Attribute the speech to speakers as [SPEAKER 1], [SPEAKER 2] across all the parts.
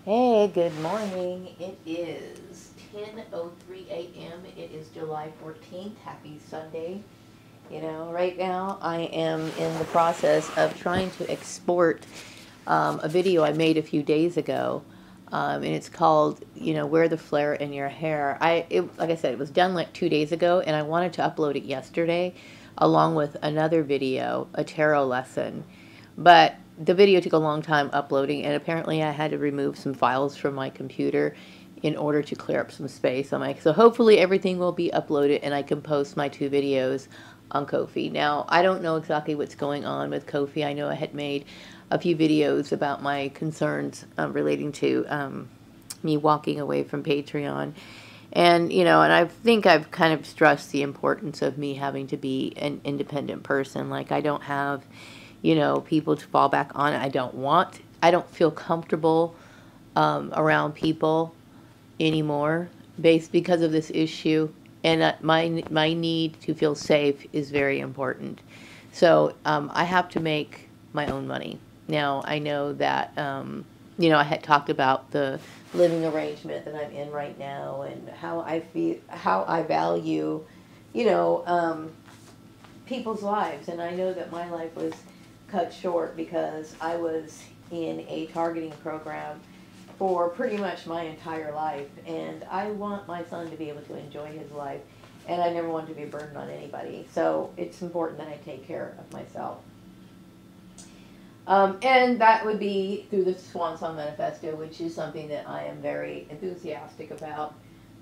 [SPEAKER 1] Hey, good morning. It is 10:03 a.m. It is July 14th. Happy Sunday. Right now I am in the process of trying to export a video I made a few days ago. And it's called, Wear the Flare in Your Hair. Like I said, it was done like 2 days ago, and I wanted to upload it yesterday along with another video, a tarot lesson. But the video took a long time uploading, and apparently I had to remove some files from my computer in order to clear up some space. So hopefully everything will be uploaded and I can post my two videos on Ko-fi. Now, I don't know exactly what's going on with Ko-fi. I know I had made a few videos about my concerns relating to me walking away from Patreon. And I think I've kind of stressed the importance of me having to be an independent person. Like, I don't have, people to fall back on. I don't feel comfortable around people anymore based because of this issue. And my need to feel safe is very important. So I have to make my own money. Now, I know that, I had talked about the living arrangement that I'm in right now and how I feel, how I value, you know, um, people's lives. And I know that my life was cut short because I was in a targeting program for pretty much my entire life. And I want my son to be able to enjoy his life. And I never want to be a burden on anybody. So it's important that I take care of myself. And that would be through the Swan Song Manifesto, which is something that I am very enthusiastic about.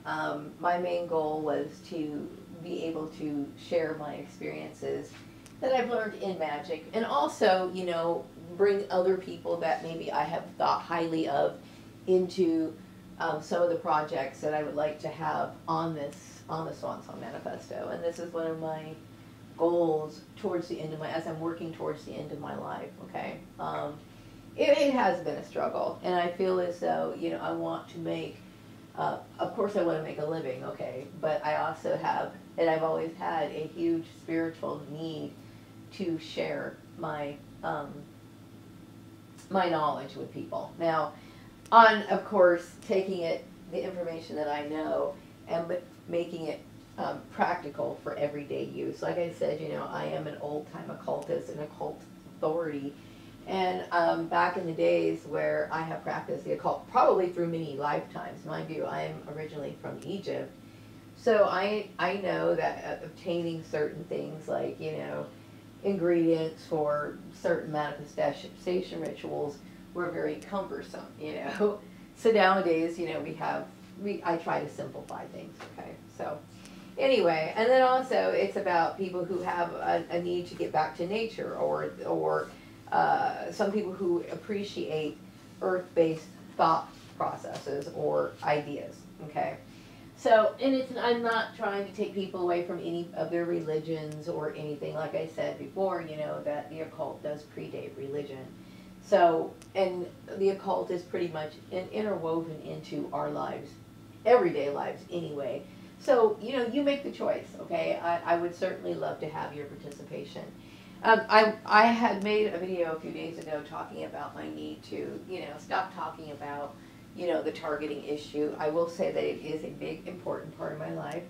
[SPEAKER 1] My main goal was to be able to share my experiences that I've learned in magic, and also, bring other people that maybe I have thought highly of into some of the projects that I would like to have on the Swan Song Manifesto. And this is one of my goals towards the end of as I'm working towards the end of my life. Okay, it has been a struggle, and I feel as though I want to make. Of course, I want to make a living. Okay, but I also have, and I've always had a huge spiritual need to share my knowledge with people. Now, on of course taking the information that I know, and making it practical for everyday use. Like I said, I am an old-time occultist, an occult authority. And back in the days where I have practiced the occult, probably through many lifetimes, mind you, I am originally from Egypt. So I know that obtaining certain things like, ingredients for certain manifestation rituals were very cumbersome. So nowadays, I try to simplify things, okay? So anyway, and then also it's about people who have a need to get back to nature, or some people who appreciate earth-based thought processes or ideas. Okay, so I'm not trying to take people away from any of their religions or anything. Like I said before, that the occult does predate religion. So, and the occult is pretty much interwoven into our lives, everyday lives anyway. So, you make the choice, okay? I would certainly love to have your participation. I had made a video a few days ago talking about my need to, stop talking about, the targeting issue. I will say that it is a big, important part of my life,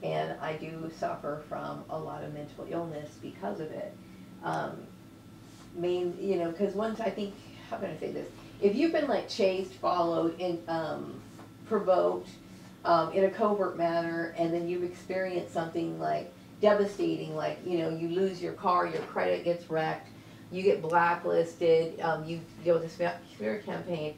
[SPEAKER 1] and I do suffer from a lot of mental illness because of it. Because once I think, how can I say this? If you've been like chased, followed, and provoked in a covert manner, and then you've experienced something like devastating, like you lose your car, your credit gets wrecked, you get blacklisted, you deal with a smear campaign.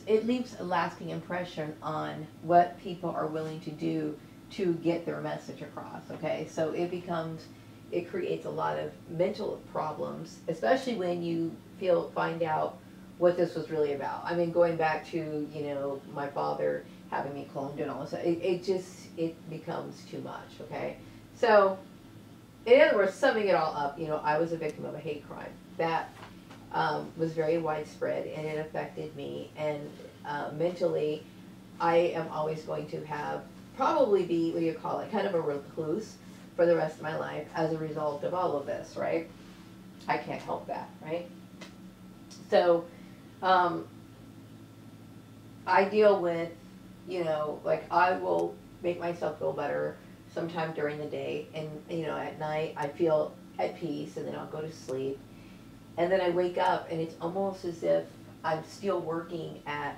[SPEAKER 1] It leaves a lasting impression on what people are willing to do to get their message across. Okay, so it creates a lot of mental problems, especially when you find out what this was really about. I mean, going back to, my father having me cloned and all this, it becomes too much, okay? So, in other words, summing it all up, I was a victim of a hate crime. That was very widespread, and it affected me, and mentally, I am always going to probably be, what do you call it, kind of a recluse for the rest of my life as a result of all of this, right? I can't help that, right? So, I deal with, you know, like I will make myself feel better sometime during the day, and you know, at night I feel at peace, and then I'll go to sleep, and then I wake up, and it's almost as if I'm still working at,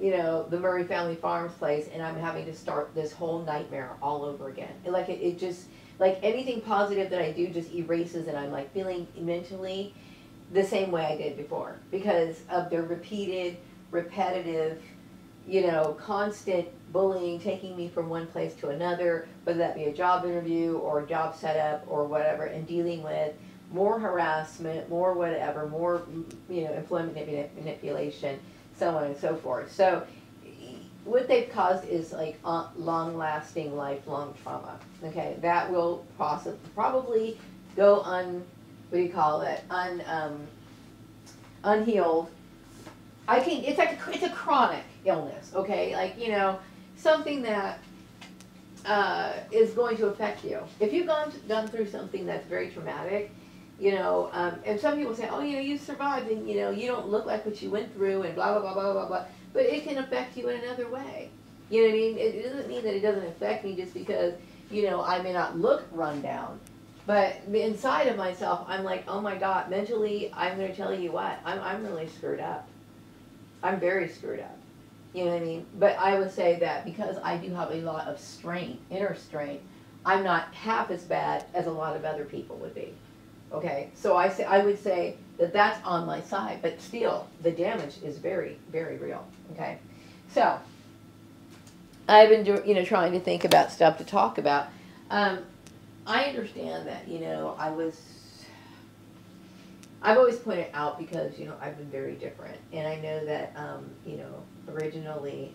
[SPEAKER 1] you know, the Murray Family Farms place, and I'm having to start this whole nightmare all over again. And like it just, like anything positive that I do just erases, and I'm like feeling mentally the same way I did before because of the repeated, repetitive, you know, constant bullying, taking me from one place to another, whether that be a job interview or a job setup or whatever, and dealing with more harassment, more whatever, more, you know, employment manipulation, so on and so forth. So what they've caused is like long-lasting, lifelong trauma. Okay, that will probably go what do you call it, unhealed. It's a chronic illness. Okay, like, you know, something that is going to affect you. If you've gone through something that's very traumatic, you know, and some people say, oh, you know, you survived, and you know, you don't look like what you went through, and blah blah blah blah blah blah. But it can affect you in another way. You know what I mean? It doesn't mean that it doesn't affect me just because, you know, I may not look run down. But inside of myself, I'm like, oh my God, mentally, I'm going to tell you what, I'm really screwed up. I'm very screwed up. You know what I mean? But I would say that because I do have a lot of strength, inner strength, I'm not half as bad as a lot of other people would be. Okay, so I would say that that's on my side, but still, the damage is very, very real. Okay, so I've been you know, trying to think about stuff to talk about. I understand that, you know, I've always pointed out because, you know, I've been very different, and I know that, you know, originally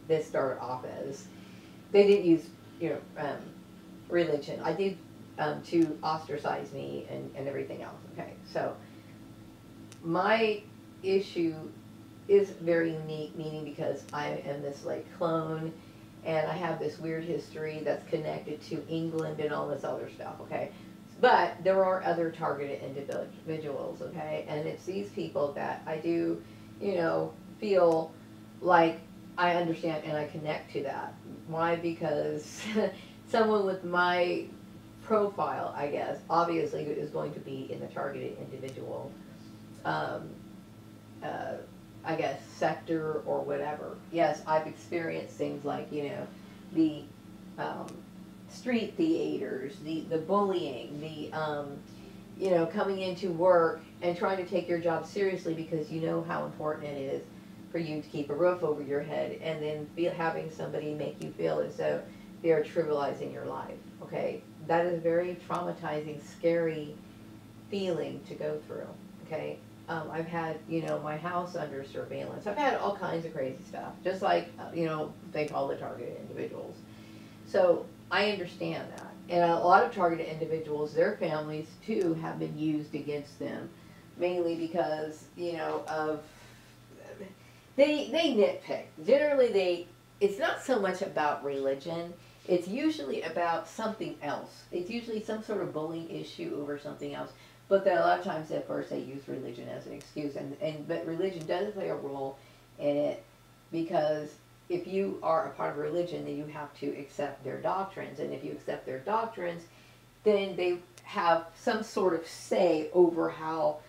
[SPEAKER 1] this started off as they didn't use, you know, religion. I did. To ostracize me and everything else. Okay, so my issue is very unique, meaning because I am this like clone, and I have this weird history that's connected to England and all this other stuff. Okay, but there are other targeted individuals. Okay, and it's these people that I do, you know, feel like I understand and I connect to that. Why? Because someone with my profile, I guess, obviously is going to be in the targeted individual, I guess, sector or whatever. Yes, I've experienced things like, you know, the street theaters, the bullying, the, you know, coming into work and trying to take your job seriously because you know how important it is for you to keep a roof over your head, and then having somebody make you feel as though they are trivializing your life. Okay, that is a very traumatizing, scary feeling to go through. Okay, I've had, you know, my house under surveillance. I've had all kinds of crazy stuff, just like, you know, they call the targeted individuals. So I understand that, and a lot of targeted individuals, their families too have been used against them, mainly because, you know, of they nitpick. Generally, it's not so much about religion. It's usually about something else. It's usually some sort of bullying issue over something else. But then a lot of times at first they use religion as an excuse. But religion does play a role in it, because if you are a part of religion, then you have to accept their doctrines. And if you accept their doctrines, then they have some sort of say over how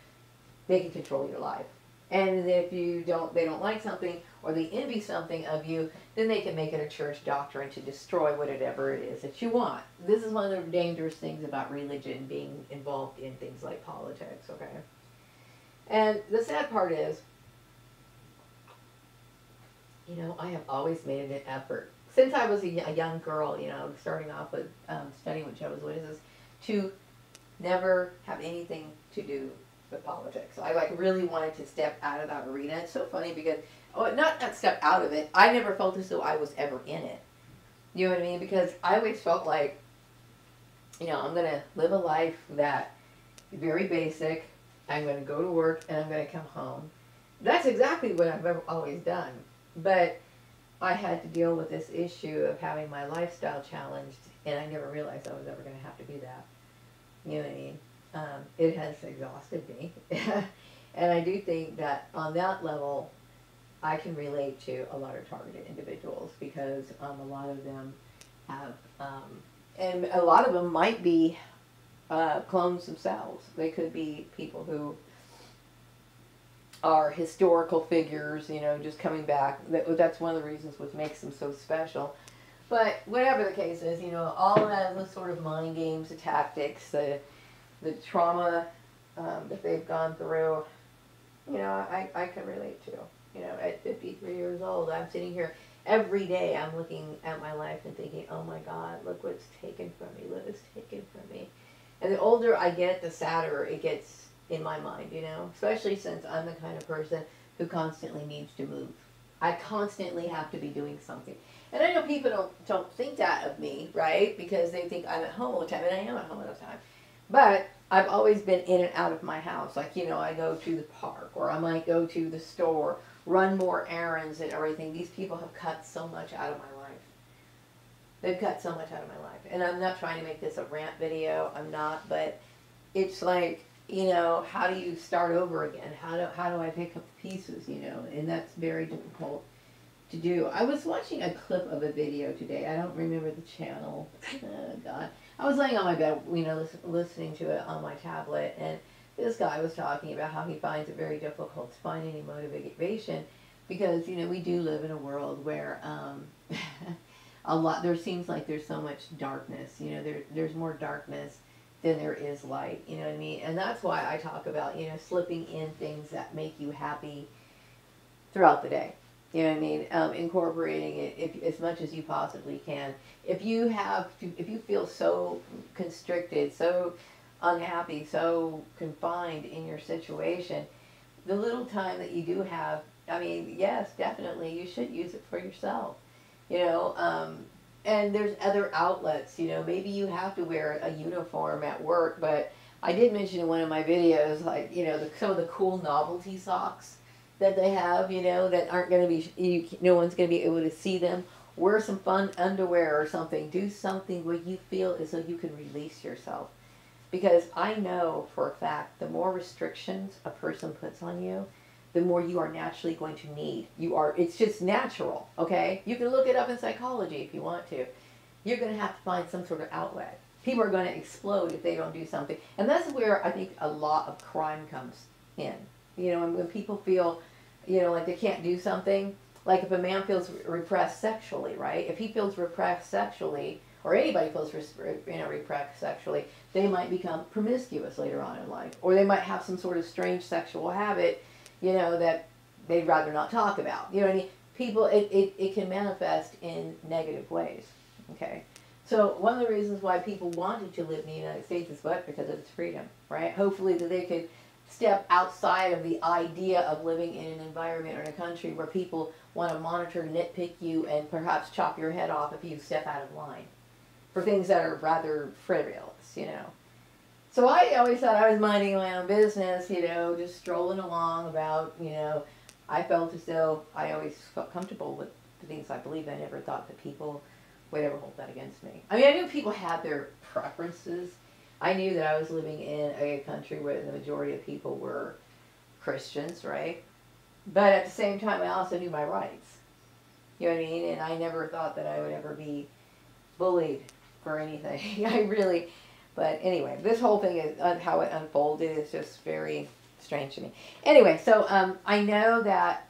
[SPEAKER 1] they can control your life. And if they don't like something, or they envy something of you, then they can make it a church doctrine to destroy whatever it is that you want. This is one of the dangerous things about religion being involved in things like politics, okay? And the sad part is, you know, I have always made an effort, since I was a young girl, you know, starting off with studying with Jehovah's Witnesses, to never have anything to do with politics. I like really wanted to step out of that arena. It's so funny because, not step out of it, I never felt as though I was ever in it. You know what I mean? Because I always felt like, you know, I'm going to live a life that is very basic. I'm going to go to work and I'm going to come home. That's exactly what I've always done. But I had to deal with this issue of having my lifestyle challenged, and I never realized I was ever going to have to do that. You know what I mean? It has exhausted me. And I do think that on that level, I can relate to a lot of targeted individuals because a lot of them have, and a lot of them might be clones themselves. They could be people who are historical figures, you know, just coming back. That's one of the reasons what makes them so special. But whatever the case is, you know, all of that, the sort of mind games, the tactics, the trauma that they've gone through, you know, I can relate to. You know, at 53 years old, I'm sitting here every day, I'm looking at my life and thinking, oh my God, look what's taken from me, look what's taken from me. And the older I get, the sadder it gets in my mind, you know, especially since I'm the kind of person who constantly needs to move. I constantly have to be doing something. And I know people don't think that of me, right? Because they think I'm at home all the time, and I am at home all the time. But I've always been in and out of my house. Like, you know, I go to the park, or I might go to the store, run more errands and everything. These people have cut so much out of my life. They've cut so much out of my life. And I'm not trying to make this a rant video. I'm not. But it's like, you know, how do you start over again? How do I pick up the pieces, you know? And that's very difficult to do. I was watching a clip of a video today. I don't remember the channel. Oh, God. I was laying on my bed, you know, listening to it on my tablet, and this guy was talking about how he finds it very difficult to find any motivation because, you know, we do live in a world where there seems like there's so much darkness. You know, there's more darkness than there is light. You know what I mean? And that's why I talk about, you know, slipping in things that make you happy throughout the day. You know what I mean? Incorporating it as much as you possibly can. If you feel so constricted, so unhappy, so confined in your situation, the little time that you do have, I mean, yes, definitely, you should use it for yourself. You know, and there's other outlets. You know, maybe you have to wear a uniform at work, but I did mention in one of my videos, like, you know, some of the cool novelty socks that they have, you know, that aren't going to be, no one's going to be able to see them. Wear some fun underwear or something. Do something where you feel as though you can release yourself. Because I know for a fact, the more restrictions a person puts on you, the more you are naturally going to need. It's just natural, okay? You can look it up in psychology if you want to. You're going to have to find some sort of outlet. People are going to explode if they don't do something. And that's where I think a lot of crime comes in. You know, and when people feel, you know, like they can't do something, like if a man feels repressed sexually, right? If he feels repressed sexually, or anybody feels, you know, repressed sexually, they might become promiscuous later on in life. Or they might have some sort of strange sexual habit, you know, that they'd rather not talk about. You know what I mean? People, it can manifest in negative ways, okay? So one of the reasons why people wanted to live in the United States is what? Because of its freedom, right? Hopefully that they could step outside of the idea of living in an environment or in a country where people want to monitor, nitpick you, and perhaps chop your head off if you step out of line for things that are rather frivolous, you know. So I always thought I was minding my own business, you know, just strolling along about, you know, I felt as though I always felt comfortable with the things I believed. I never thought that people would ever hold that against me. I mean, I knew people had their preferences. I knew that I was living in a country where the majority of people were Christians, right? But at the same time, I also knew my rights. You know what I mean? And I never thought that I would ever be bullied for anything. I really, but anyway, this whole thing is how it unfolded is just very strange to me. Anyway, so I know that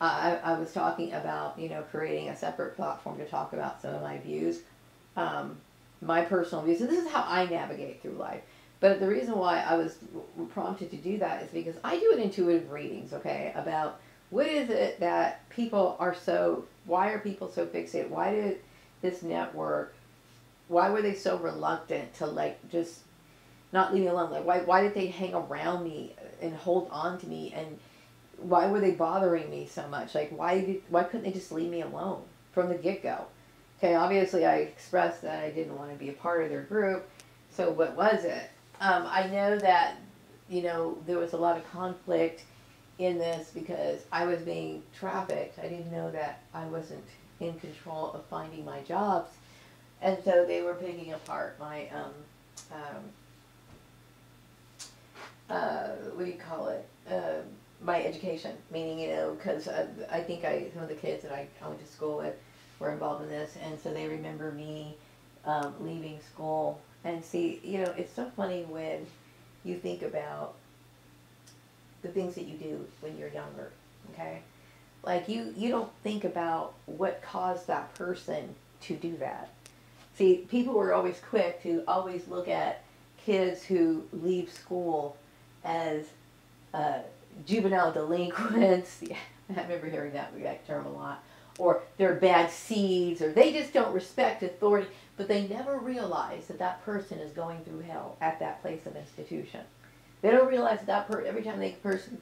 [SPEAKER 1] I was talking about, you know, creating a separate platform to talk about some of my views. My personal views. So this is how I navigate through life. But the reason why I was prompted to do that is because I do an intuitive readings, okay, about what is it that people are so, why are people so fixated? Why did this network, why were they so reluctant to, like, just not leave me alone? Like, why did they hang around me and hold on to me? And why were they bothering me so much? Like, why couldn't they just leave me alone from the get-go? Okay, obviously I expressed that I didn't want to be a part of their group. So what was it? I know that, you know, there was a lot of conflict in this because I was being trafficked. I didn't know that I wasn't in control of finding my jobs. And so they were picking apart my, what do you call it? my education, meaning, because I think some of the kids that I went to school with were involved in this, and so they remember me leaving school. And see, it's so funny when you think about the things that you do when you're younger, okay? Like, you don't think about what caused that person to do that. See, people were always quick to always look at kids who leave school as juvenile delinquents. Yeah, I remember hearing that term a lot. Or they're bad seeds, or they just don't respect authority. But they never realize that that person is going through hell at that place of institution. They don't realize that every time the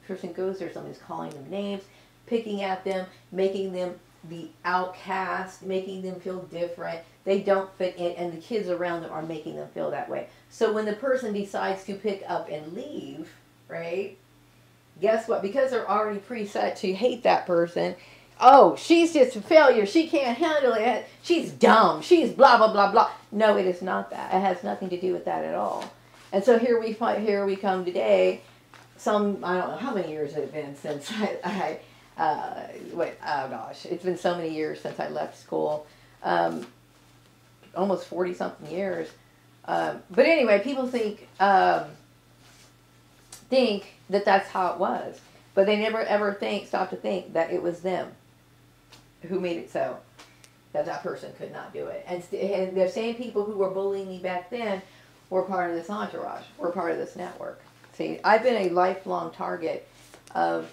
[SPEAKER 1] person goes there, somebody's calling them names, picking at them, making them the outcast, making them feel different. They don't fit in, and the kids around them are making them feel that way. So when the person decides to pick up and leave, right, guess what? Because they're already preset to hate that person, oh, she's just a failure. She can't handle it. She's dumb. She's blah, blah, blah, blah. No, it is not that. It has nothing to do with that at all. And so here we come today. I don't know how many years it has been since oh gosh, it's been so many years since I left school. Almost 40-something years. But anyway, people think that that's how it was. But they never ever stop to think that it was them who made it so that person could not do it. And the same people who were bullying me back then were part of this entourage, were part of this network. See, I've been a lifelong target of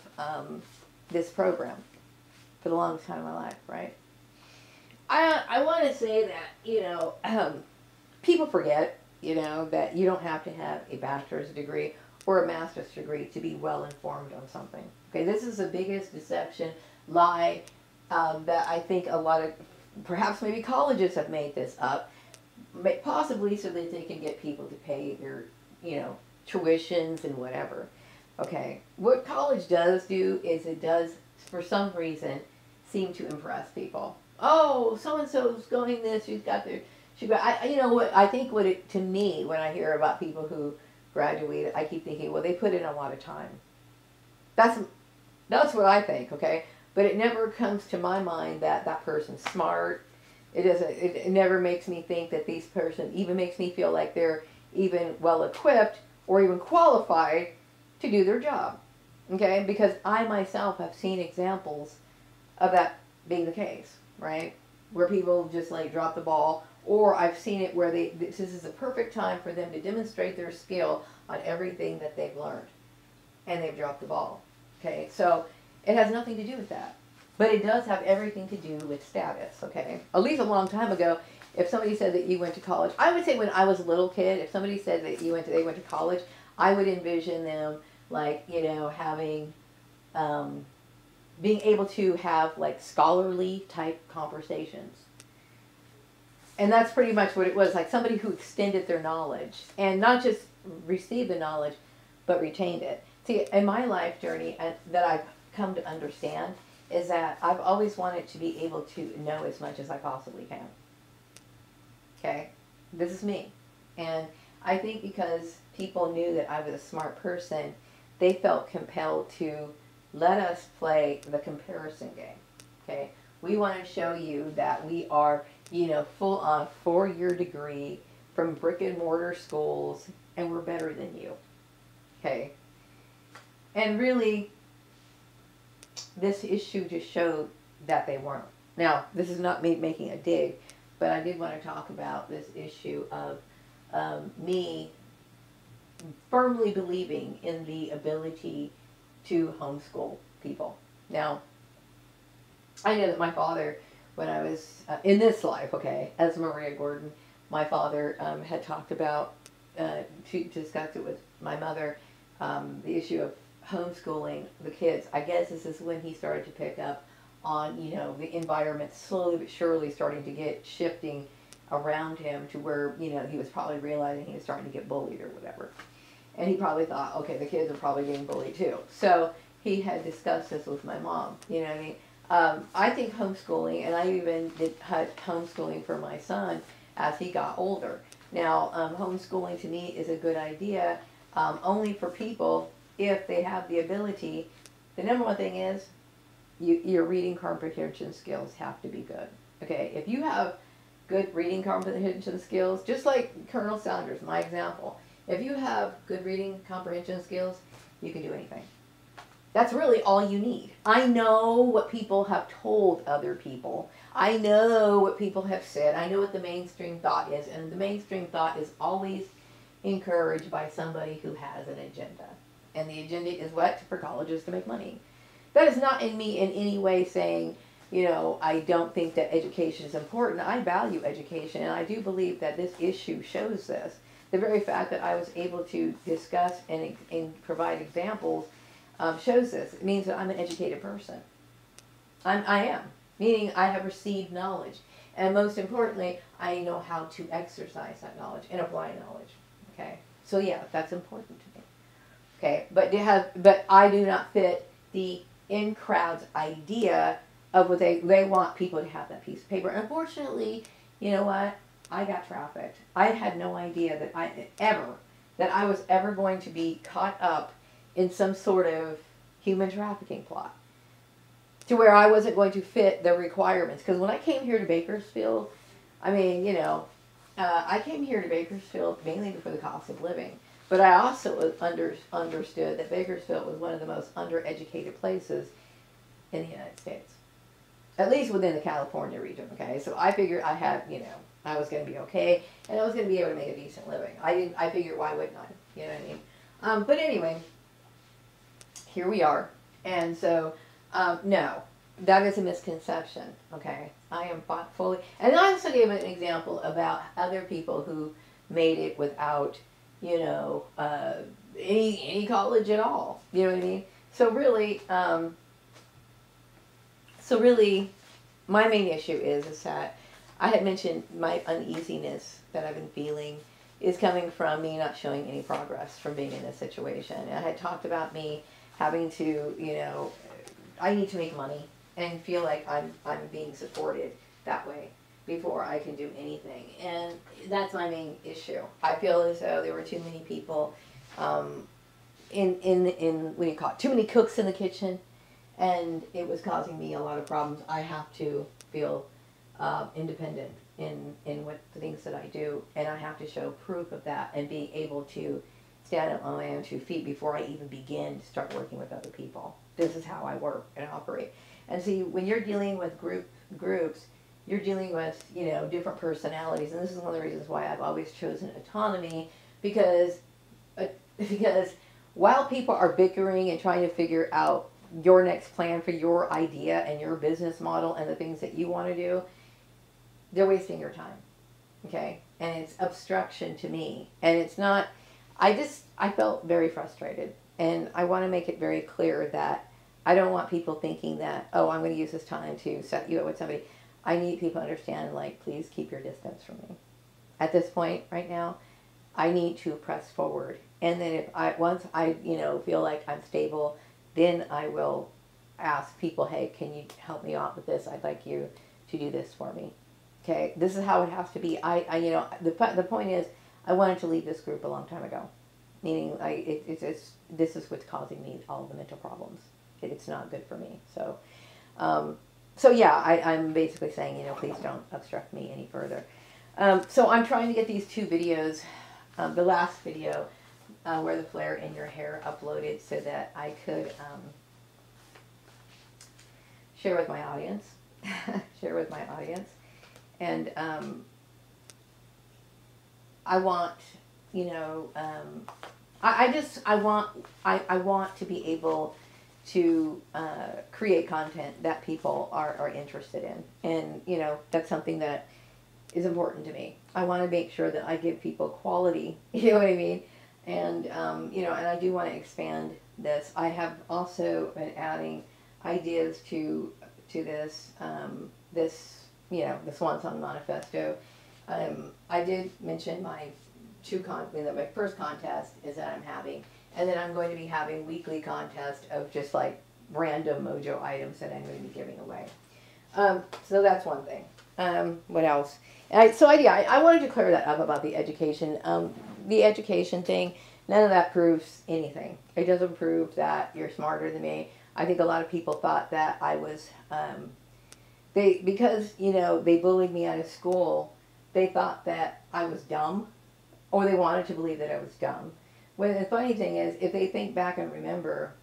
[SPEAKER 1] this program for the longest time in my life, right? I want to say that, people forget, that you don't have to have a bachelor's degree or a master's degree to be well informed on something. Okay, this is the biggest deception, lie, that I think a lot of, perhaps maybe colleges have made this up, possibly so that they can get people to pay their, tuitions and whatever. Okay, what college does do is it does, for some reason, seem to impress people. Oh, so-and-so's going this, I think to me, when I hear about people who graduated, I keep thinking, well, they put in a lot of time. That's what I think, okay? But it never comes to my mind that that person's smart. It never makes me think that these person even makes me feel like they're even well equipped or even qualified to do their job, okay? Because I myself have seen examples of that being the case, right? Where people just like drop the ball, or I've seen it where this is the perfect time for them to demonstrate their skill on everything that they've learned, and they've dropped the ball, okay? So it has nothing to do with that, but it does have everything to do with status, okay? At least a long time ago, if somebody said that you went to college, I would say when I was a little kid, if somebody said that they went to college, I would envision them like, having, being able to have like scholarly type conversations. And that's pretty much what it was, like somebody who extended their knowledge and not just received the knowledge, but retained it. See, in my life journey that I've come to understand is that I've always wanted to be able to know as much as I possibly can. Okay? This is me. And I think because people knew that I was a smart person, they felt compelled to let us play the comparison game. Okay? We want to show you that we are, full on 4-year degree from brick and mortar schools, and we're better than you. Okay? And really, this issue just showed that they weren't. Now, this is not me making a dig, but I did want to talk about this issue of me firmly believing in the ability to homeschool people. Now, I know that my father, when I was in this life, okay, as Maria Gordon, my father had talked about, to discuss it with my mother, the issue of homeschooling the kids. I guess this is when he started to pick up on, the environment slowly but surely starting to get shifting around him to where, he was probably realizing he was starting to get bullied or whatever. And he probably thought, okay, the kids are probably getting bullied too. So he had discussed this with my mom, you know what I mean? I think homeschooling, and I even had homeschooling for my son as he got older. Now, homeschooling to me is a good idea only for people if they have the ability the number one thing is your reading comprehension skills have to be good. Okay, if you have good reading comprehension skills, just like Colonel Sanders, my example, if you have good reading comprehension skills, you can do anything. That's really all you need. I know what people have told other people. I know what people have said. I know what the mainstream thought is, and the mainstream thought is always encouraged by somebody who has an agenda. And the agenda is what? For colleges to make money. That is not in me in any way saying, you know, I don't think that education is important. I value education, and I do believe that this issue shows this. The very fact that I was able to discuss and provide examples shows this. It means that I'm an educated person. I am. Meaning I have received knowledge. And most importantly, I know how to exercise that knowledge and apply knowledge. Okay? So yeah, that's important to me. Okay? But I do not fit the in-crowd's idea of what they want people to have that piece of paper. Unfortunately, you know what? I got trafficked. I had no idea that I was ever going to be caught up in some sort of human trafficking plot to where I wasn't going to fit the requirements. Because when I came here to Bakersfield, I mean, you know, I came here to Bakersfield mainly for the cost of living. But I also understood that Bakersfield was one of the most undereducated places in the United States. At least within the California region, okay? So I figured I had, you know, I was going to be okay, and I was going to be able to make a decent living. I figured, why wouldn't I? You know what I mean? But anyway, here we are. And so, no, that is a misconception, okay? I am fully, and I also gave an example about other people who made it without, you know, any college at all. You know what I mean? So really, my main issue is that I had mentioned my uneasiness that I've been feeling is coming from me not showing any progress from being in this situation. And I had talked about me having to, you know, I need to make money and feel like I'm being supported that way before I can do anything. And that's my main issue. I feel as though there were too many people in what do you call it, too many cooks in the kitchen, and it was causing me a lot of problems. I have to feel independent in what the things that I do, and I have to show proof of that and being able to stand up on my own 2 feet before I even begin to start working with other people. This is how I work and operate. And see, when you're dealing with groups, you're dealing with, you know, different personalities, and this is one of the reasons why I've always chosen autonomy, because while people are bickering and trying to figure out your next plan for your idea and your business model and the things that you want to do, they're wasting your time, okay? And it's obstruction to me. And it's not, I felt very frustrated. And I want to make it very clear that I don't want people thinking that, oh, I'm going to use this time to set you up with somebody. I need people to understand, like, please keep your distance from me. At this point, right now, I need to press forward. And then once I, you know, feel like I'm stable, then I will ask people, hey, can you help me out with this? I'd like you to do this for me. Okay, this is how it has to be. You know, the point is, I wanted to leave this group a long time ago. Meaning, this is what's causing me all the mental problems. It's not good for me. So, yeah, I'm basically saying, you know, please don't obstruct me any further. So I'm trying to get these 2 videos, the last video, where the flare in your hair uploaded so that I could share with my audience. And I want, you know, I want to be able to create content that people are interested in. And, you know, that's something that is important to me. I want to make sure that I give people quality, you know what I mean? And, you know, and I do want to expand this. I have also been adding ideas to this, you know, the Swan Song Manifesto. I did mention my my first contest is that I'm having, and then I'm going to be having weekly contests of just like random mojo items that I'm going to be giving away. So that's one thing. What else? I wanted to clear that up about the education. The education thing, none of that proves anything. It doesn't prove that you're smarter than me. I think a lot of people thought that I was, because, you know, they bullied me out of school, they thought that I was dumb, or they wanted to believe that I was dumb. When the funny thing is, if they think back and remember,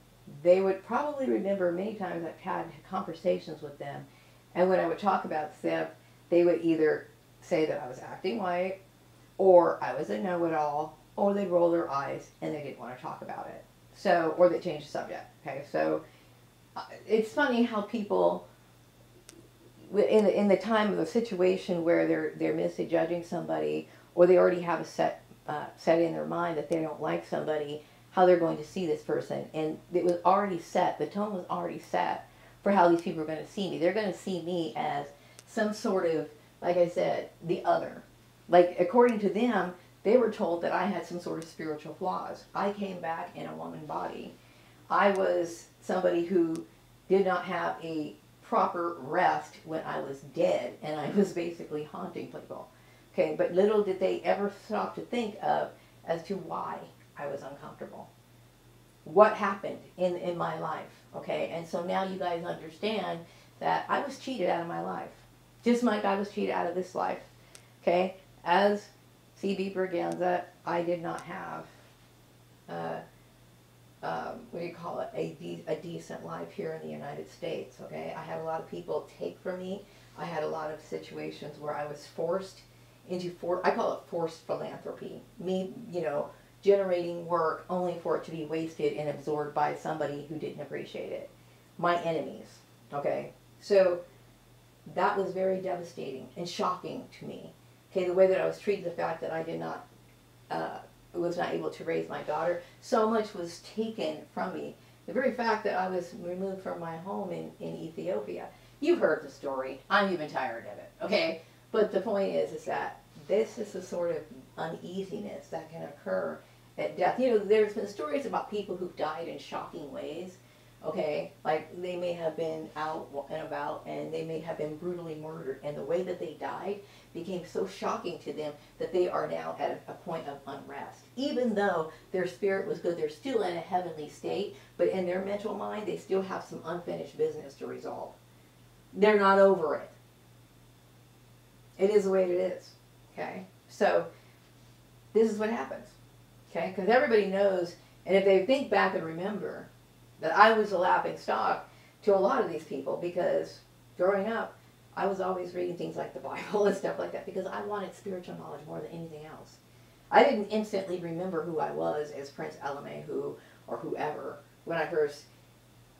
[SPEAKER 1] they would probably remember many times I've had conversations with them, and when I would talk about stuff, they would either say that I was acting white, or I was a know-it-all, or they'd roll their eyes and they didn't want to talk about it. So, or they changed the subject. Okay, so it's funny how people, in the time of a situation where they're misjudging somebody, or they already have a set in their mind that they don't like somebody, how they're going to see this person, and it was already set. The tone was already set for how these people are going to see me. They're going to see me as some sort of, like I said, the other. Like, according to them, they were told that I had some sort of spiritual flaws. I came back in a woman body. I was somebody who did not have a proper rest when I was dead, and I was basically haunting people. Okay, but little did they ever stop to think of as to why I was uncomfortable. What happened in my life, okay? And so now you guys understand that I was cheated out of my life. Just like I was cheated out of this life, okay? As C.B. Braganza, I did not have, what do you call it, a decent life here in the United States, okay? I had a lot of people take from me. I had a lot of situations where I was forced into, I call it forced philanthropy. Me, you know, generating work only for it to be wasted and absorbed by somebody who didn't appreciate it. My enemies, okay? So that was very devastating and shocking to me. Okay, the way that I was treated, the fact that I did not, was not able to raise my daughter, so much was taken from me. The very fact that I was removed from my home in Ethiopia. You've heard the story. I'm even tired of it, okay? But the point is that this is the sort of uneasiness that can occur at death. You know, there's been stories about people who've died in shocking ways, okay? Like, they may have been out and about, and they may have been brutally murdered, and the way that they died became so shocking to them that they are now at a point of unrest. Even though their spirit was good, they're still in a heavenly state, but in their mental mind, they still have some unfinished business to resolve. They're not over it. It is the way it is, okay? So, this is what happens, okay? Because everybody knows, and if they think back and remember, that I was a laughing stock to a lot of these people, because growing up, I was always reading things like the Bible and stuff like that, because I wanted spiritual knowledge more than anything else. I didn't instantly remember who I was as Prince Elimehu or whoever when I first,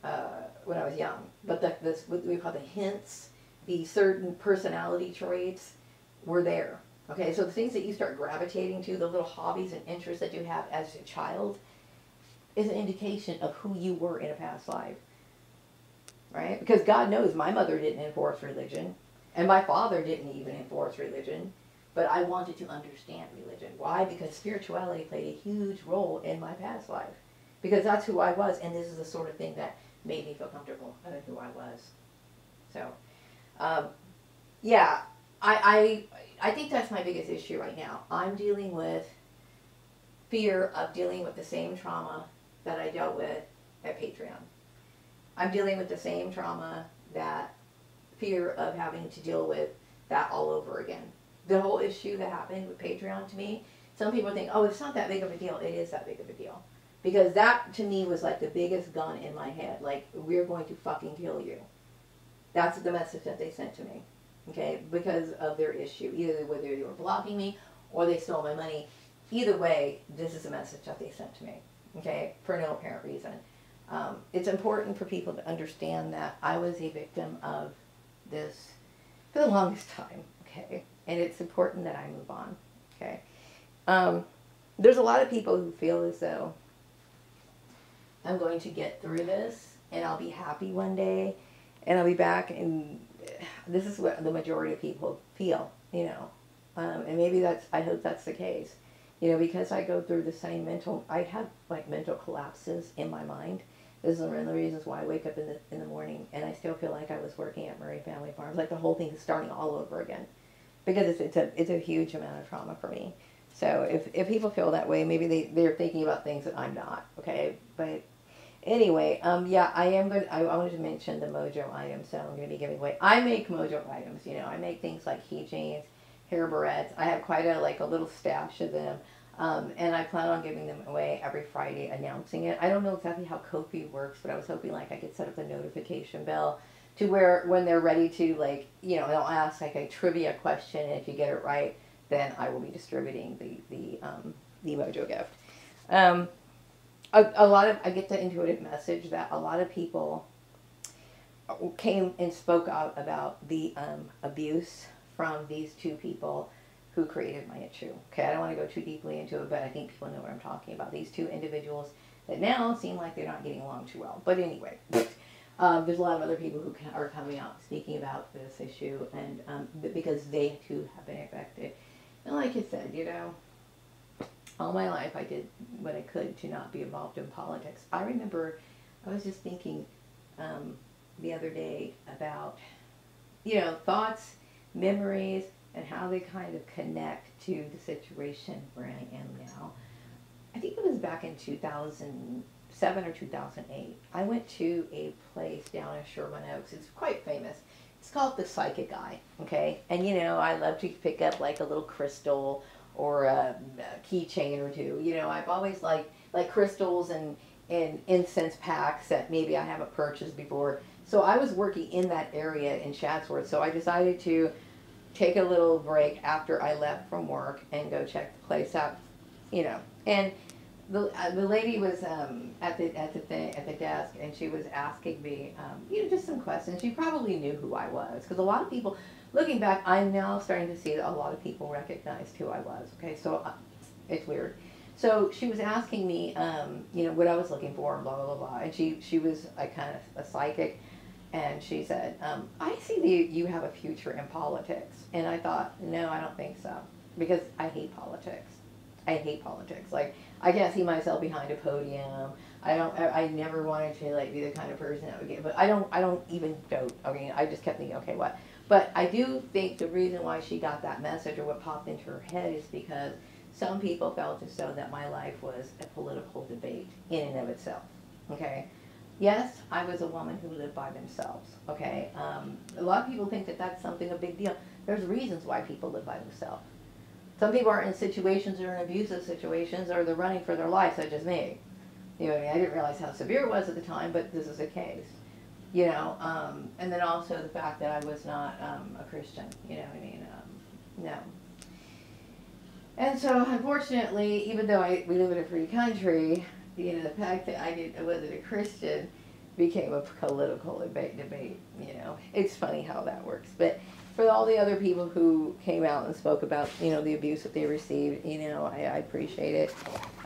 [SPEAKER 1] when I was young. But what we call the hints, the certain personality traits were there. Okay, so the things that you start gravitating to, the little hobbies and interests that you have as a child, is an indication of who you were in a past life. Right? Because God knows my mother didn't enforce religion, and my father didn't even enforce religion, but I wanted to understand religion. Why? Because spirituality played a huge role in my past life. Because that's who I was, and this is the sort of thing that made me feel comfortable about who I was. So, yeah, I think that's my biggest issue right now. I'm dealing with fear of dealing with the same trauma that I dealt with at Patreon. I'm dealing with the same trauma, that fear of having to deal with that all over again. The whole issue that happened with Patreon to me, some people think, oh, it's not that big of a deal. It is that big of a deal. Because that, to me, was like the biggest gun in my head. Like, we're going to fucking kill you. That's the message that they sent to me. Okay? Because of their issue. Either whether they were blocking me or they stole my money. Either way, this is the message that they sent to me. Okay? For no apparent reason. It's important for people to understand that I was a victim of this for the longest time, okay? And it's important that I move on, okay? There's a lot of people who feel as though I'm going to get through this and I'll be happy one day and I'll be back, and this is what the majority of people feel, you know? And maybe I hope that's the case. You know, because I go through the same I have like mental collapses in my mind. This is one of the reasons why I wake up in the morning and I still feel like I was working at Murray Family Farms. Like the whole thing is starting all over again. Because it's a huge amount of trauma for me. So if people feel that way, maybe they're thinking about things that I'm not, okay? But Anyway, yeah, I wanted to mention the Mojo items that I'm going to be giving away. I make Mojo items, you know. I make things like keychains, hair barrettes. I have quite a little stash of them. And I plan on giving them away every Friday, announcing it. I don't know exactly how Ko-fi works, but I was hoping like I could set up a notification bell to where when they're ready to, like, you know, they'll ask like a trivia question, and if you get it right, then I will be distributing the Mojo gift. A lot of, I get the intuitive message that a lot of people came and spoke out about the abuse from these two people who created Maya Chu. Okay, I don't want to go too deeply into it, but I think people know what I'm talking about. These two individuals that now seem like they're not getting along too well. But anyway, there's a lot of other people who are coming out speaking about this issue, and because they too have been affected. And like I said, you know, all my life I did what I could to not be involved in politics. I remember I was just thinking the other day about, you know, thoughts, memories, and how they kind of connect to the situation where I am now. I think it was back in 2007 or 2008. I went to a place down in Sherman Oaks. It's quite famous. It's called the Psychic Eye, okay? And, you know, I love to pick up like a little crystal or a keychain or two. You know, I've always liked like crystals and incense packs that maybe I haven't purchased before. So I was working in that area in Chatsworth, so I decided to take a little break after I left from work and go check the place out, you know. And the lady was at the desk, and she was asking me, you know, just some questions. She probably knew who I was, because a lot of people, looking back, I'm now starting to see that a lot of people recognized who I was. Okay, so it's weird. So she was asking me, you know, what I was looking for, and blah blah blah. And she was a kind of a psychic. And she said, I see that you have a future in politics. And I thought, no, I don't think so. Because I hate politics. I hate politics. Like, I can't see myself behind a podium. I never wanted to, like, be the kind of person that would get, but I don't even vote. Okay, I just kept thinking, okay, what? But I do think the reason why she got that message, or what popped into her head, is because some people felt as though that my life was a political debate in and of itself. Okay? Yes, I was a woman who lived by themselves, okay? A lot of people think that that's a big deal. There's reasons why people live by themselves. Some people are in situations that are in abusive situations, or they're running for their life, such as me. You know what I mean? I didn't realize how severe it was at the time, but this is the case. You know, and then also the fact that I was not a Christian, you know what I mean? No. And so, unfortunately, even though we live in a free country, you know, the fact that I wasn't a Christian became a political debate, you know. It's funny how that works. But for all the other people who came out and spoke about, you know, the abuse that they received, you know, I appreciate it.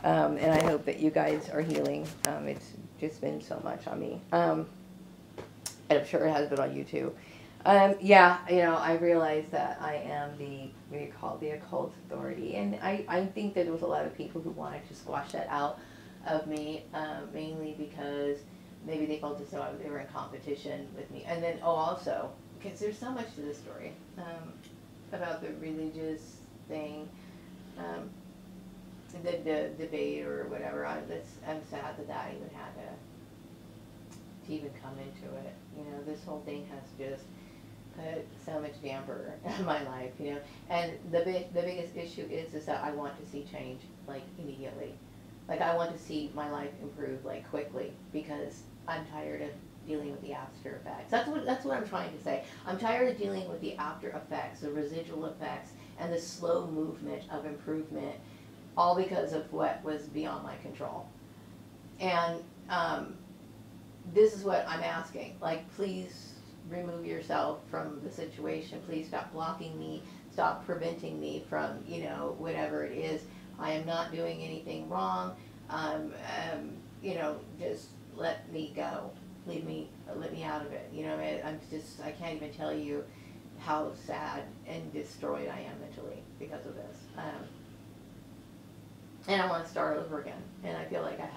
[SPEAKER 1] And I hope that you guys are healing. It's just been so much on me. And I'm sure it has been on you too. Yeah, you know, I realized that I am what you call the occult authority. And I think that there was a lot of people who wanted to squash that out of me, mainly because maybe they felt as though they were in competition with me. And then, also, because there's so much to this story about the religious thing, the debate or whatever. I'm sad that even had to even come into it. You know, this whole thing has just put so much damper in my life. You know, and the biggest issue is that I want to see change, like, immediately. Like, I want to see my life improve, like, quickly, because I'm tired of dealing with the after effects. That's what I'm trying to say. I'm tired of dealing with the after effects, the residual effects, and the slow movement of improvement, all because of what was beyond my control. And this is what I'm asking. Like, please remove yourself from the situation. Please stop blocking me. Stop preventing me from, you know, whatever it is. I am not doing anything wrong. You know, just let me go. Let me out of it. You know, I can't even tell you how sad and destroyed I am mentally because of this. And I want to start over again. And I feel like I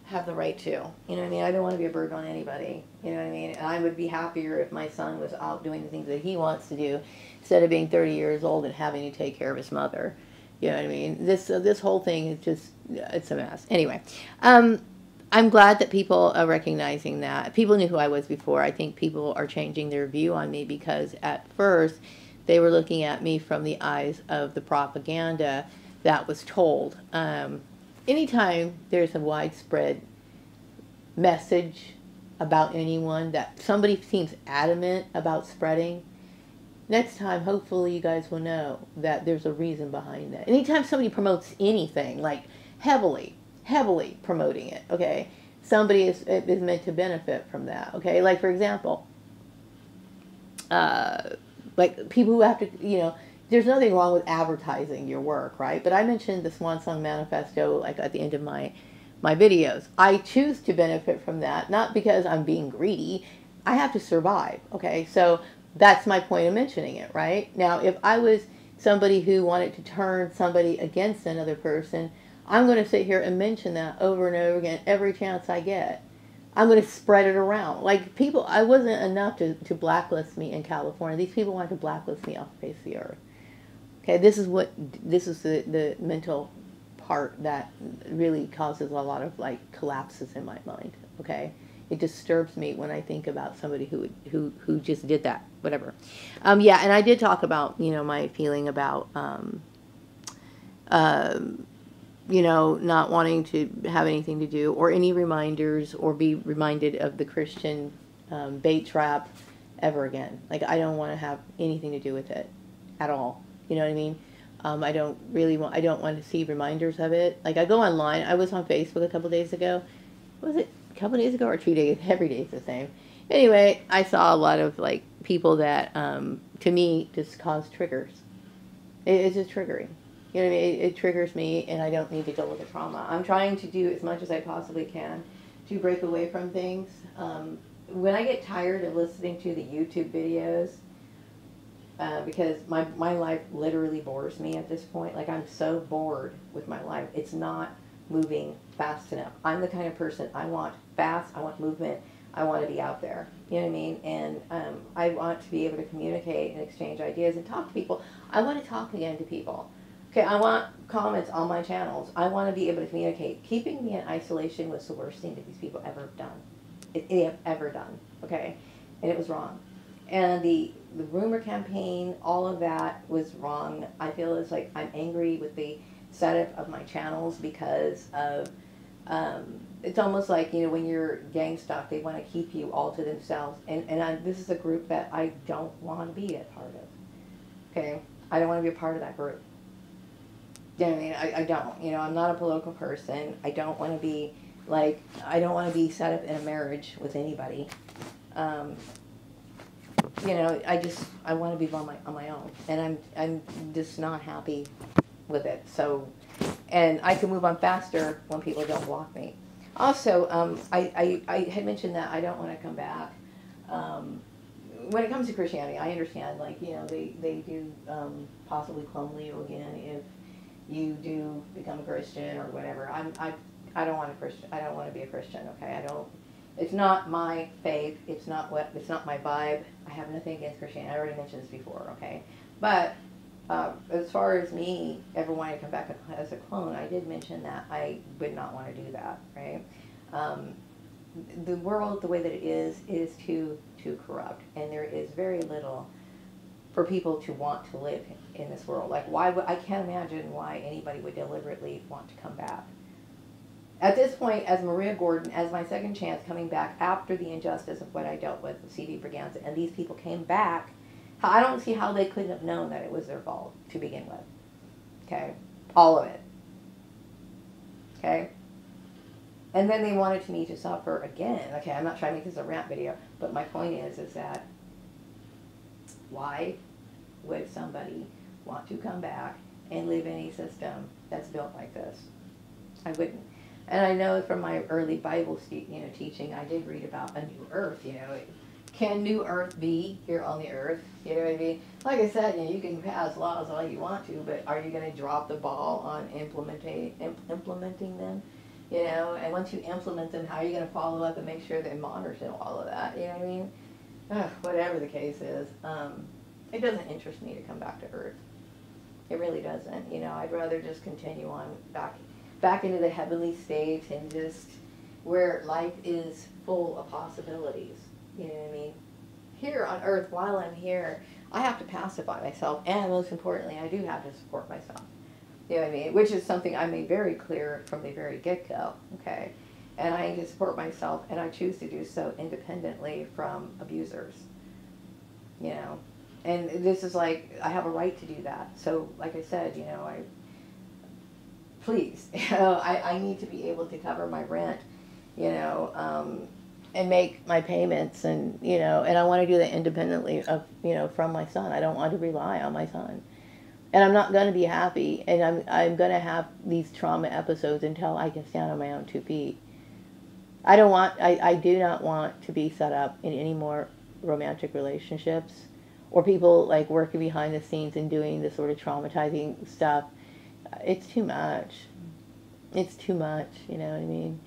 [SPEAKER 1] have the right to. You know what I mean? I don't want to be a burden on anybody. You know what I mean? And I would be happier if my son was out doing the things that he wants to do, instead of being 30 years old and having to take care of his mother. You know what I mean? This whole thing is just, it's a mess. Anyway, I'm glad that people are recognizing that. People knew who I was before. I think people are changing their view on me because at first they were looking at me from the eyes of the propaganda that was told. Anytime there's a widespread message about anyone that somebody seems adamant about spreading, next time, hopefully you guys will know that there's a reason behind that. Anytime somebody promotes anything, like heavily promoting it, okay, somebody is meant to benefit from that, okay? Like, for example, like people who have to, there's nothing wrong with advertising your work, right? But I mentioned the Swan Song Manifesto, like, at the end of my videos. I choose to benefit from that, not because I'm being greedy. I have to survive, okay? So that's my point of mentioning it, right? Now, if I was somebody who wanted to turn somebody against another person, I'm going to sit here and mention that over and over again every chance I get. I'm going to spread it around. Like, people, I wasn't enough to blacklist me in California. These people wanted to blacklist me off the face of the earth. Okay, this is the mental part that really causes a lot of, like, collapses in my mind, okay? It disturbs me when I think about somebody who just did that, whatever. Yeah, and I did talk about, my feeling about, not wanting to have anything to do, or any reminders, or be reminded of the Christian bait trap ever again. Like, I don't want to have anything to do with it at all. You know what I mean? I don't want to see reminders of it. Like, I go online. I was on Facebook a couple days ago. Was it a couple days ago or 2 days? Every day is the same. Anyway, I saw a lot of, like, people that, to me, just cause triggers. It's just triggering. You know what I mean? It triggers me, and I don't need to deal with the trauma. I'm trying to do as much as I possibly can to break away from things. When I get tired of listening to the YouTube videos, because my life literally bores me at this point. Like, I'm so bored with my life. It's not moving fast enough. I'm the kind of person, I want fast, I want movement, I want to be out there. You know what I mean? And I want to be able to communicate and exchange ideas and talk to people. I want to talk again to people. Okay, I want comments on my channels. I want to be able to communicate. Keeping me in isolation was the worst thing that these people ever have done. They have ever done, okay? And it was wrong. And the rumor campaign, all of that was wrong. I feel it's like I'm angry with the setup of my channels because of, it's almost like, when you're gang stuff, they want to keep you all to themselves. And this is a group that I don't want to be a part of, okay? I don't want to be a part of that group. You know what I mean? I don't. I'm not a political person. I don't want to be, like, I don't want to be set up in a marriage with anybody. I want to be on my own, and I'm just not happy with it. So, and I can move on faster when people don't block me. Also, I had mentioned that I don't want to come back. When it comes to Christianity, I understand, like, they do possibly clone Leo again if you do become a Christian or whatever. I don't want to be a Christian. Okay, It's not my faith. It's not my vibe. I have nothing against Christianity. I already mentioned this before. Okay, but as far as me ever wanting to come back as a clone, I did mention that I would not want to do that. Right. The world, the way that it is too corrupt, and there is very little for people to want to live in this world. Like, I can't imagine why anybody would deliberately want to come back. At this point, as Maria Gordon, as my second chance coming back after the injustice of what I dealt with C.D. Braganza, and these people came back, I don't see how they couldn't have known that it was their fault to begin with. Okay? All of it. Okay? And then they wanted me to suffer again. Okay, I'm not trying to make this a rant video, but my point is that why would somebody want to come back and live in a system that's built like this? I wouldn't. And I know from my early Bible teaching, I did read about a new earth. Can new earth be here on the earth? You know what I mean? Like I said, you can pass laws all you want to, but are you going to drop the ball on implementing them? And once you implement them, how are you going to follow up and make sure they're monitoring all of that? You know what I mean? Whatever the case is, it doesn't interest me to come back to earth. It really doesn't. I'd rather just continue on back into the heavenly state and just where life is full of possibilities. You know what I mean? Here on earth, while I'm here, I have to pacify myself, and most importantly, I do have to support myself. You know what I mean? Which is something I made very clear from the very get-go, okay? And I need to support myself, and I choose to do so independently from abusers, you know? And this is like, I have a right to do that. So, like I said, you know, please, you know, I need to be able to cover my rent, you know, and make my payments, and, you know, and I want to do that independently of, you know, from my son. I don't want to rely on my son. And I'm not going to be happy, and I'm going to have these trauma episodes until I can stand on my own 2 feet. I do not want to be set up in any more romantic relationships, or people like working behind the scenes and doing this sort of traumatizing stuff. It's too much. It's too much, you know what I mean?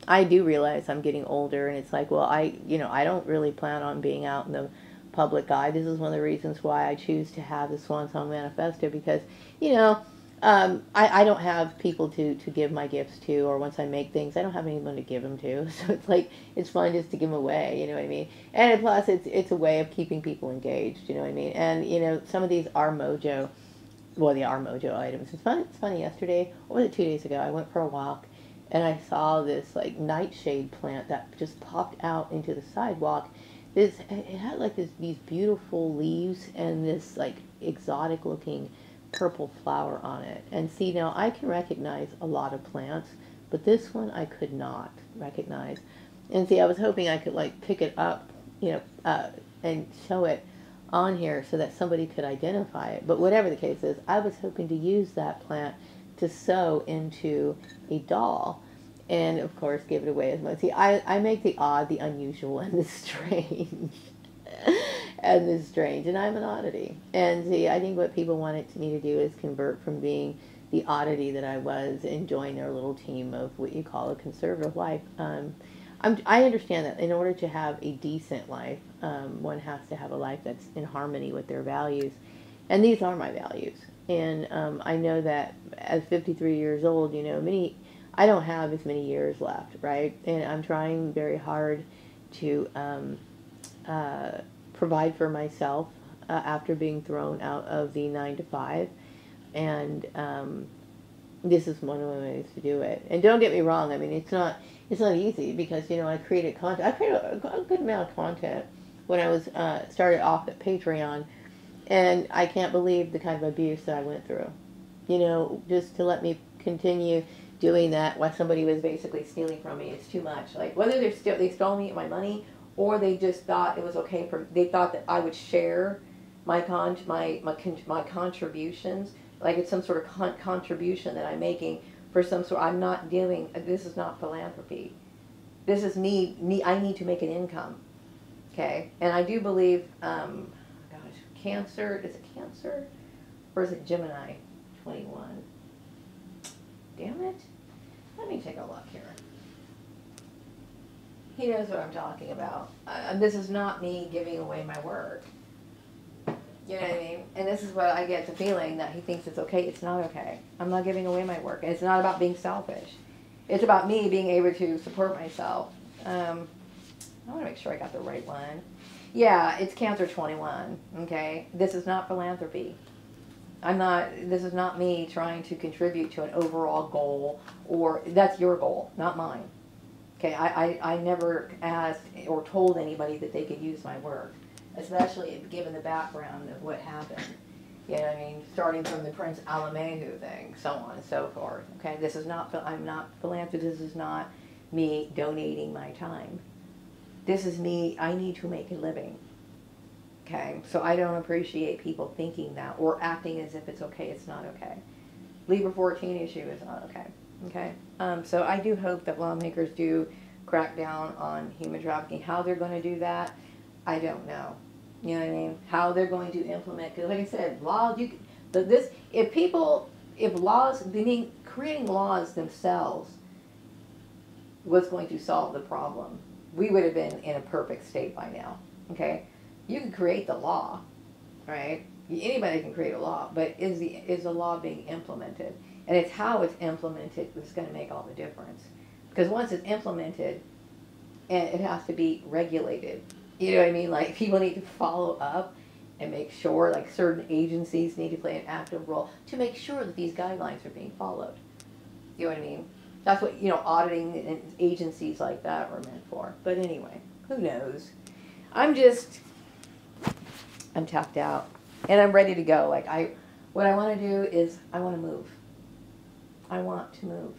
[SPEAKER 1] I do realize I'm getting older, and it's like, well, I don't really plan on being out in the public eye. This is one of the reasons why I choose to have the Swan Song Manifesto, because, you know, I don't have people to give my gifts to, or once I make things, I don't have anyone to give them to. So it's like, it's fun just to give them away, you know what I mean? And plus, it's a way of keeping people engaged, you know what I mean? And, you know, some of these are mojo, well, they are mojo items. It's funny, yesterday, or was it 2 days ago, I went for a walk, and I saw this, like, nightshade plant that just popped out into the sidewalk. It had, like, these beautiful leaves and this, like, exotic-looking purple flower on it. And see, now, I can recognize a lot of plants, but this one I could not recognize. And see, I was hoping I could, like, pick it up, you know, and show it on here so that somebody could identify it. But whatever the case is, I was hoping to use that plant to sew into a doll, and of course give it away as much. See, I make the odd, the unusual, and the strange. And I'm an oddity. And see, I think what people wanted me to do is convert from being the oddity that I was and join their little team of what you call a conservative life. I understand that in order to have a decent life, one has to have a life that's in harmony with their values. And these are my values. And I know that at 53 years old, you know, I don't have as many years left, right? And I'm trying very hard to provide for myself after being thrown out of the 9 to 5. And this is one of the ways to do it. And don't get me wrong, I mean, it's not easy, because, you know, I created a good amount of content when I was started off at Patreon, and I can't believe the kind of abuse that I went through. You know, just to let me continue doing that while somebody was basically stealing from me, it's too much. Like, whether they stole me my money, or they just thought it was okay they thought that I would share my contributions, like it's some sort of contribution that I'm making for some sort. I'm not giving. This is not philanthropy. This is me. I need to make an income. Okay, and I do believe. Cancer, is it Cancer, or is it Gemini 21? Damn it. Let me take a look here. He knows what I'm talking about. This is not me giving away my work. You know what I mean? And this is what I get the feeling that he thinks it's okay. It's not okay. I'm not giving away my work. And it's not about being selfish. It's about me being able to support myself. I want to make sure I got the right one. Yeah, it's Cancer 21, okay? This is not philanthropy. This is not me trying to contribute to an overall goal, or that's your goal, not mine. Okay, I never asked or told anybody that they could use my work, especially given the background of what happened. You know what I mean? Starting from the Prince Alamehu thing, so on and so forth. Okay, this is not, I'm not philanthropy, this is not me donating my time. This is me, I need to make a living. Okay, so I don't appreciate people thinking that or acting as if it's okay. It's not okay. Libra 14 issue is not okay. Okay, so I do hope that lawmakers do crack down on human trafficking. How they're going to do that, I don't know. You know what I mean? How they're going to implement, because like I said, laws, creating laws themselves was going to solve the problem, we would have been in a perfect state by now, okay? You can create the law, right? Anybody can create a law, but is the law being implemented? And it's how it's implemented that's going to make all the difference. Because once it's implemented, and it has to be regulated. You know what I mean? Like, people need to follow up and make sure, like, certain agencies need to play an active role to make sure that these guidelines are being followed. You know what I mean? That's what, auditing and agencies like that are meant for. But anyway, who knows? I'm tapped out. And I'm ready to go. Like, what I want to do is, I want to move. I want to move.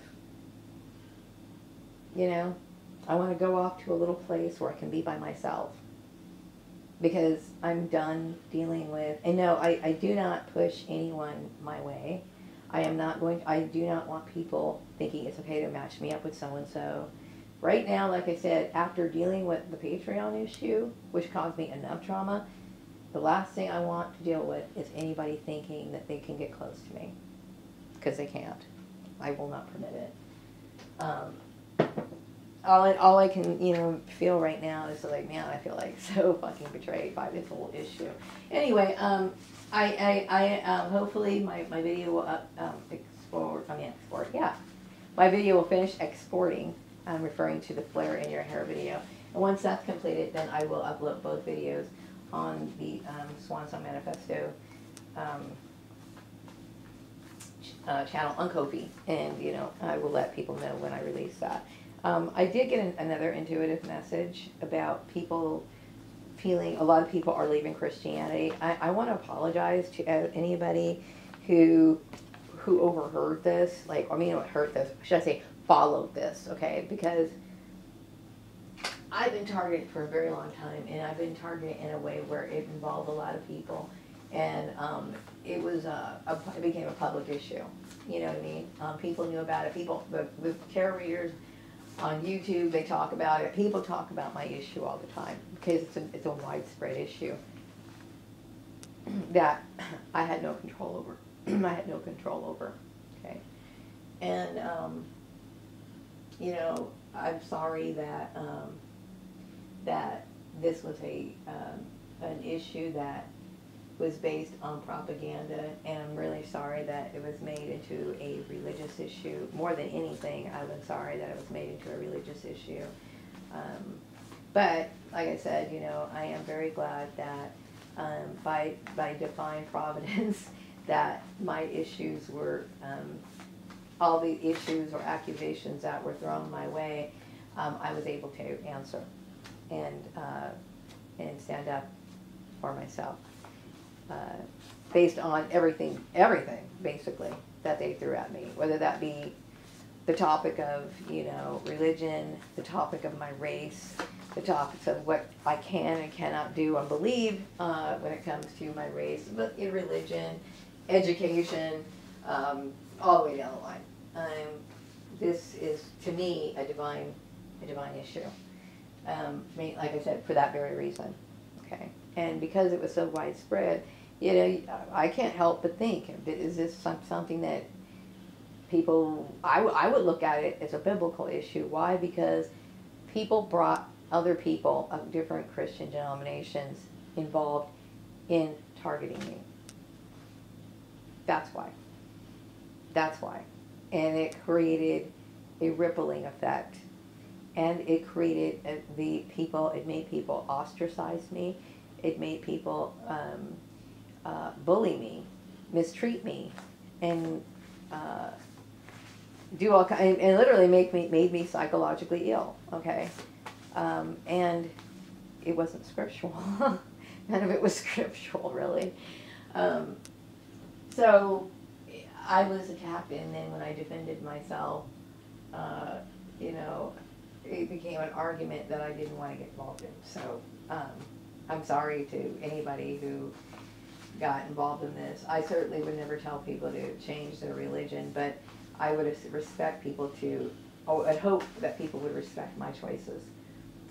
[SPEAKER 1] I want to go off to a little place where I can be by myself. Because I'm done dealing with, and no, I do not push anyone my way. I do not want people thinking it's okay to match me up with so-and-so. Right now, like I said, after dealing with the Patreon issue, which caused me enough trauma, the last thing I want to deal with is anybody thinking that they can get close to me. Because they can't. I will not permit it. All I can, feel right now is like, man, I feel like so fucking betrayed by this whole issue. Anyway, hopefully my video will export, yeah. My video will finish exporting. I'm referring to the flare in your hair video. And once that's completed, then I will upload both videos on the Swan Song Manifesto channel on Ko-fi. And, I will let people know when I release that. I did get another intuitive message about people feeling, a lot of people are leaving Christianity. I want to apologize to anybody who overheard this, heard this, should I say followed this, okay? Because I've been targeted for a very long time, and I've been targeted in a way where it involved a lot of people, and it became a public issue. You know what I mean? People knew about it. The tarot readers on YouTube, they talk about it. People talk about my issue all the time because it's a widespread issue that I had no control over. I had no control over. Okay, and I'm sorry that that this was an issue that was based on propaganda, and I'm really sorry that it was made into a religious issue. More than anything, I'm sorry that it was made into a religious issue. But, like I said, I am very glad that by divine providence that my issues were, all the issues or accusations that were thrown my way, I was able to answer and stand up for myself. Based on everything, basically, that they threw at me. Whether that be the topic of, religion, the topic of my race, the topics of what I can and cannot do and believe when it comes to my race, but in religion, education, all the way down the line. This is, to me, a divine issue. Like I said, for that very reason. Okay, and because it was so widespread, I can't help but think, is this something that people, I would look at it as a biblical issue. Why? Because people brought other people of different Christian denominations involved in targeting me. That's why. That's why. And it created a rippling effect. And it created it made people ostracize me. It made people bully me, mistreat me, and do all kind, and literally made me psychologically ill. Okay, and it wasn't scriptural. None of it was scriptural, really. So I was attacked, and then when I defended myself, it became an argument that I didn't want to get involved in. So I'm sorry to anybody who got involved in this. I certainly would never tell people to change their religion, but I would respect people I'd hope that people would respect my choices.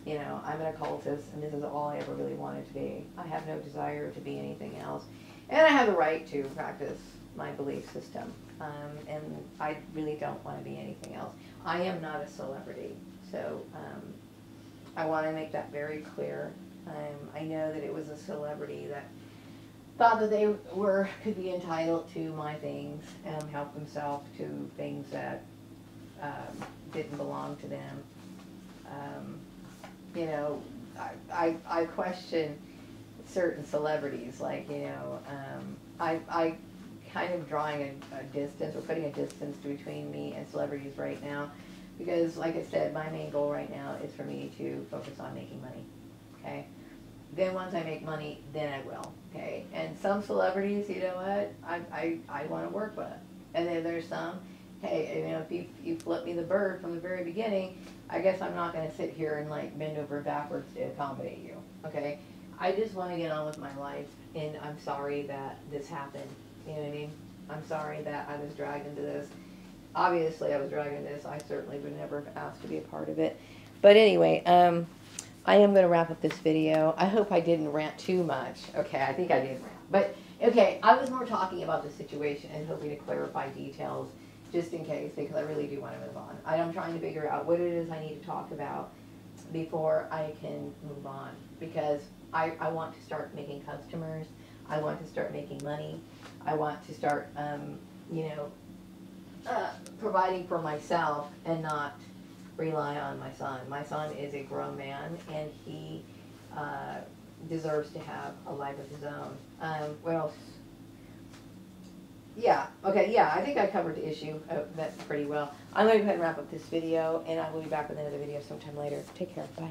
[SPEAKER 1] I'm an occultist, and this is all I ever really wanted to be. I have no desire to be anything else. And I have the right to practice my belief system. And I really don't want to be anything else. I am not a celebrity. So I want to make that very clear. I know that it was a celebrity that thought that they could be entitled to my things and help themselves to things that didn't belong to them. You know, I question certain celebrities, like, you know, I kind of drawing a distance, or putting a distance between me and celebrities right now, because like I said, my main goal right now is for me to focus on making money, okay? Then once I make money, then I will, okay? And some celebrities, you know what, I want to work with. And then there's some, hey, you know, if you flip me the bird from the very beginning, I guess I'm not going to sit here and like bend over backwards to accommodate you, okay? I just want to get on with my life, and I'm sorry that this happened, you know what I mean? I'm sorry that I was dragged into this. Obviously I was dragged into this. I certainly would never have asked to be a part of it. But anyway, I am going to wrap up this video. I hope I didn't rant too much. Okay, I think I did rant. But, okay, I was more talking about the situation and hoping to clarify details just in case, because I really do want to move on. I'm trying to figure out what it is I need to talk about before I can move on. Because I want to start making customers. I want to start making money. I want to start, you know, providing for myself and not rely on my son. My son is a grown man, and he deserves to have a life of his own. What else? Yeah, okay, yeah, I think I covered the issue that pretty well. I'm going to go ahead and wrap up this video, and I will be back with another video sometime later. Take care, bye.